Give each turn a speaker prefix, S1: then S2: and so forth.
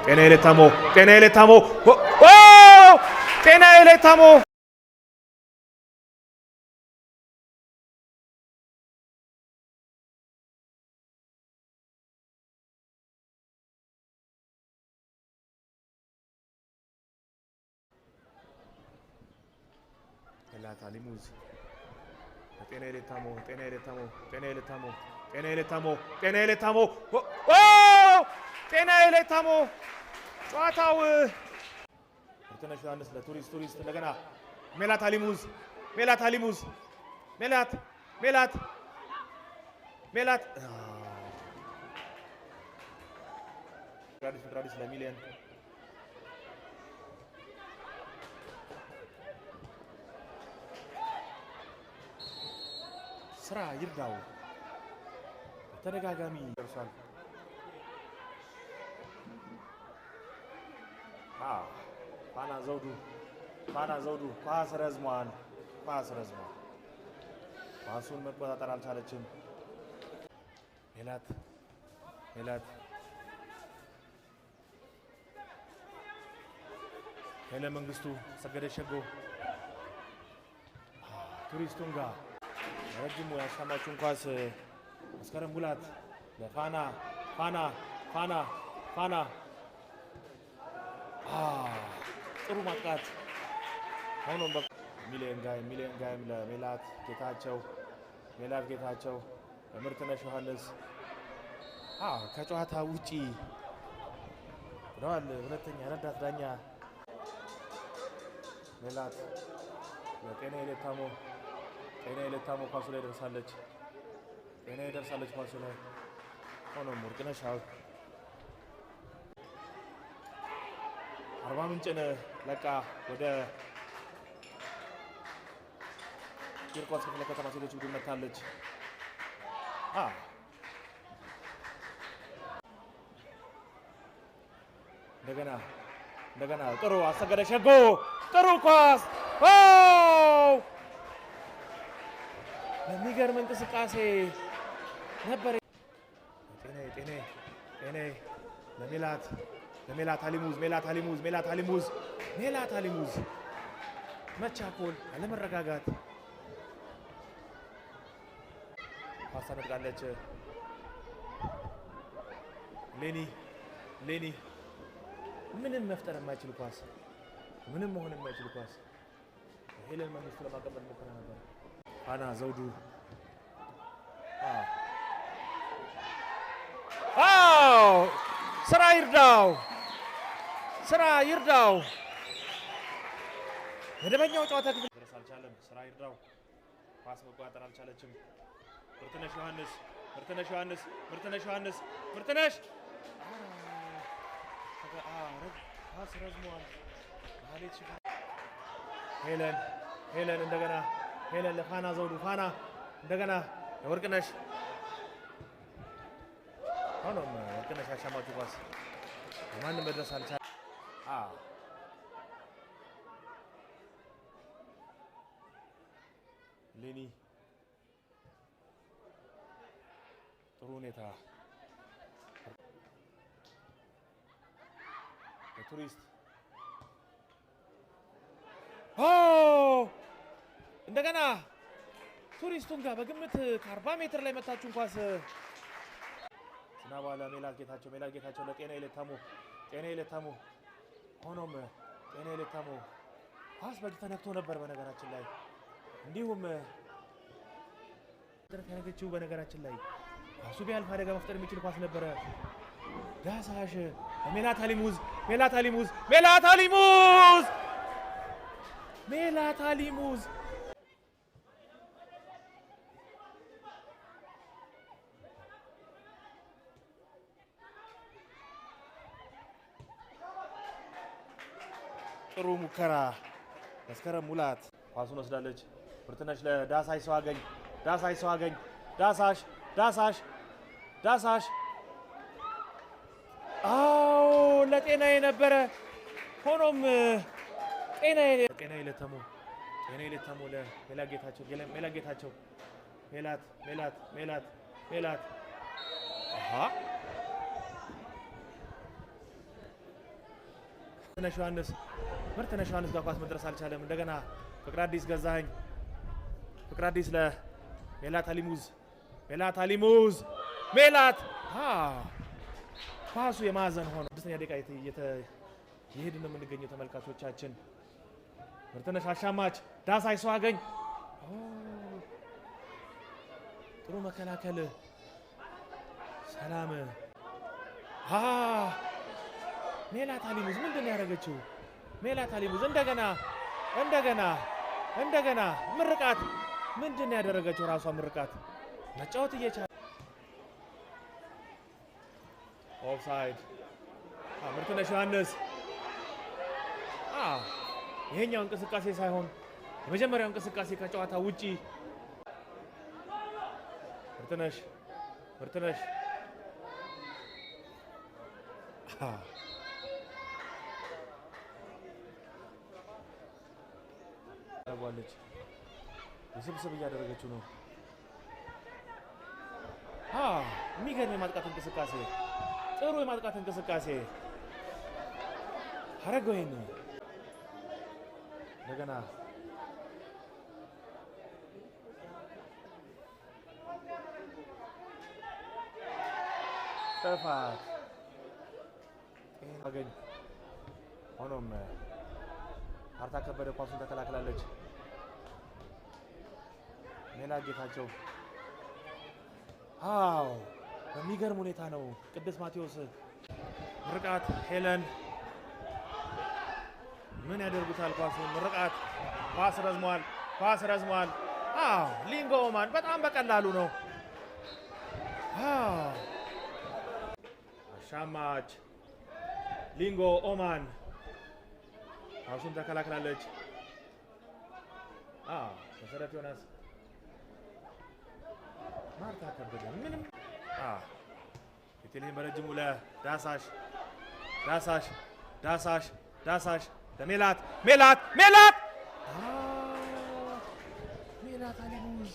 S1: ጤናዬ ለታሞ ጤናዬ ለታሞ ጤናዬ ለታሞ ሜላት አሊሙዝ ጤናዬ ለታሞ ጤናዬ ለታሞ ጤናዬ ለታሞ ጤናዬ ለታሞ ጤናዬ ለታሞ ጤናዬ ለታሞ ጨዋታው ወርቅነሽ ዮሐንስ ለቱሪስት እንደገና ሜላት አሊሙዝ ሜላት አሊሙዝ ሜላት ፍቅራዲስ ለሚሊየን ስራ ይርዳው ተደጋጋሚ ደርሷል። ፋና ዘውዱ ኳስ ረዝሟል። ኳሱን መቆጣጠር አልቻለችም። ሜላት ሄለ መንግስቱ ሰገደች ሸጎ ቱሪስቱን ጋር ረጅሙ ያሻማችሁን ኳስ መስከረም ሙላት ለፋና ጥሩ ማጥቃት ሆኖም ሚሊየን ጋይም ለሜላት ጌታቸው ምርትነሽ ዮሐንስ ከጨዋታ ውጪ ብለዋል። ሁለተኛ ረዳት ዳኛ ሜላት ለጤናዬ ለታሞ ኳሱ ላይ ደርሳለች። ኳሱ ላይ ሆኖም ወርቅነሽ አርባ ምንጭን ለቃ ወደ ቂርቆስ ክፍለ ከተማ ሴቶች ቡድን መታለች። እንደገና ጥሩ አሰገደች ሸጎ ጥሩ ኳስ የሚገርም እንቅስቃሴ ነበር። ጤናዬ ለሜላት አሊሙዝ መቻኮል አለመረጋጋት ኳስ ታነጥቃለች። ሌኒ ምንም መፍጠር የማይችል ኳስ መሆን የማይችል ኳስ ሄለን መንግስቱ ለማቀበል ሞከረ ነበር። ፋና ዘውዱ ስራ ይርዳው መደበኛው ጨዋታ ክፍል ድረስ አልቻለም። ስራ ይርዳው ኳስ መቆጣጠር አልቻለችም። ምርትነሽ ዮሐንስ ኳስ ረዝሟል። ሄለን እንደገና ለፋና ዘውዱ እንደገና ለወርቅነሽ ሆኖም ወርቅነሽ ያሻማችው ኳስ ማንም መድረስ አልቻለም። ሌኒ ጥሩ ሁኔታ ቱሪስት እንደገና ቱሪስቱን ጋር በግምት ከ40 ሜትር ላይ መታችሁን ኳስ ስናባላ ሜላት ጌታቸው ለጤናዬ ለታሞ ሆኖም ጤናዬ ለታሞ ኳስ በእጅ ተነክቶ ነበር። በነገራችን ላይ እንዲሁም ተነክችው በነገራችን ላይ ኳሱ ቢያልፍ አደጋ መፍጠር የሚችል ኳስ ነበረ። ዳሳሽ ሜላት አሊሙዝ ጥሩ ሙከራ መስከረም ሙላት ኳሱን ወስዳለች። ምርትነሽ ለዳሳሽ ሰው አገኝ ዳሳሽ ለጤናዬ ነበረ። ሆኖም ጤናዬ ለታሞ ለሜላት ጌታቸው ሜላት ምርትነሽ ዮሐንስ ጋር ኳስ መድረስ አልቻለም። እንደገና ፍቅረአዲስ ገዛኸኝ ፍቅረአዲስ ለሜላት አሊሙዝ ሜላት ኳሱ የማዕዘን ሆነ። 6ኛ ደቂቃ የሄድን የምንገኘው ተመልካቾቻችን። ምርትነሽ አሻማች ዳሳይ ሰው አገኝ ጥሩ መከላከል ሰላም ሜላት አሊሙዝ ምንድን ነው ያደረገችው? ሜላት አሊሙዝ እንደገና ምርቃት ምንድን ነው ያደረገችው? ራሷ ምርቃት መጫወት እየቻለ ኦፍሳይድ። ምርትነሽ ዮሐንስ ይሄኛው እንቅስቃሴ ሳይሆን የመጀመሪያው እንቅስቃሴ ከጨዋታ ውጪ። ምርትነሽ ታጓለች። ውስብስብ እያደረገችው ነው። የሚገርም የማጥቃት እንቅስቃሴ፣ ጥሩ የማጥቃት እንቅስቃሴ ሀረገወይን እንደገና ጥፋት አገኝ። ሆኖም ማርታ ከበደ ኳሱን ተከላክላለች። ሜላት ጌታቸው በሚገርም ሁኔታ ነው። ቅድስት ማቴዎስ ምርቃት ሄለን ምን ያደርጉታል? ኳሱን ምርቃት ኳስ ረዝሟል። ሊንጎ ኦማን በጣም በቀላሉ ነው። አሻማች ሊንጎ ኦማን ኳሱን ተከላክላለች። መሰረት ዮናስ ማርታ ከበደ ምንም የቴሌን በረጅሙ ለዳሳሽ ለሜላት ሜላት አሊሙዝ